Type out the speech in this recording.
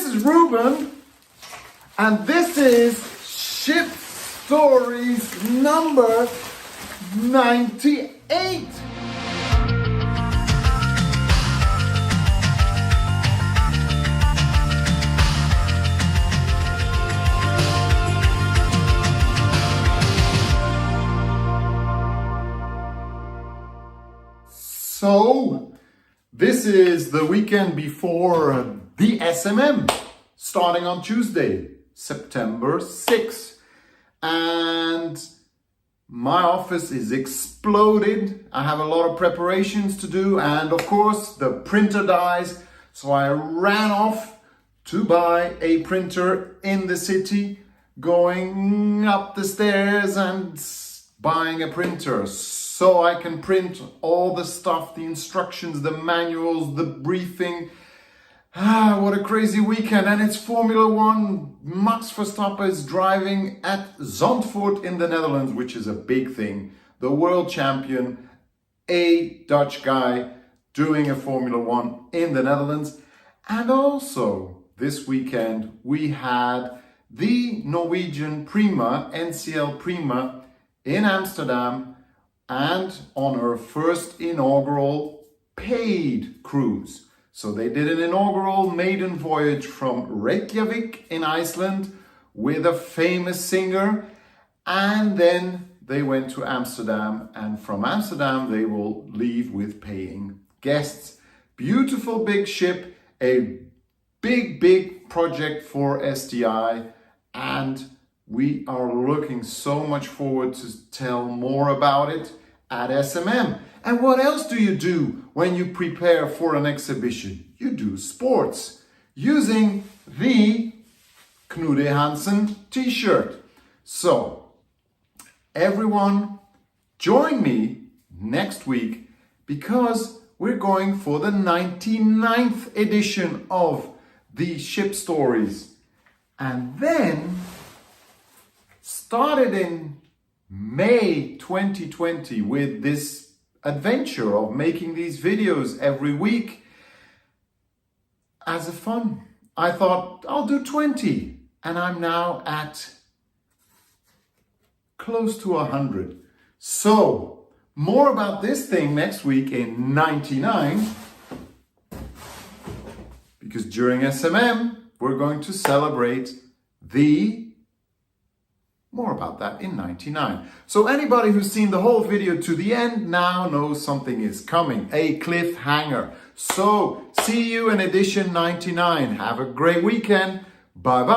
is Ruben, and this is Ship Stories number 98. So, this is the weekend before the SMM, starting on Tuesday, September 6th. And my office is exploded. I have a lot of preparations to do, and of course the printer dies. So I ran off to buy a printer in the city, going up the stairs and buying a printer so I can print all the stuff, the instructions, the manuals, the briefing. What a crazy weekend. And it's Formula One. Max Verstappen is driving at Zandvoort in the Netherlands, which is a big thing. The world champion, a Dutch guy doing a Formula One in the Netherlands. And also this weekend we had the Norwegian Prima, NCL Prima, in Amsterdam, and on her first inaugural paid cruise. So they did an inaugural maiden voyage from Reykjavik in Iceland with a famous singer, and then they went to Amsterdam, and from Amsterdam they will leave with paying guests. Beautiful big ship, a big project for SDI, and we are looking so much forward to tell more about it at SMM. And what else do you do when you prepare for an exhibition? You do sports using the Knude Hansen t-shirt. So everyone, join me next week because we're going for the 99th edition of the Ship Stories. And then started in May 2020 with this adventure of making these videos every week as a fun. I thought I'll do 20, and I'm now at close to 100. So more about this thing next week in 99, because during SMM we're going to celebrate more about that in 99. So anybody who's seen the whole video to the end now knows something is coming, a cliffhanger. So see you in edition 99. Have a great weekend. Bye bye.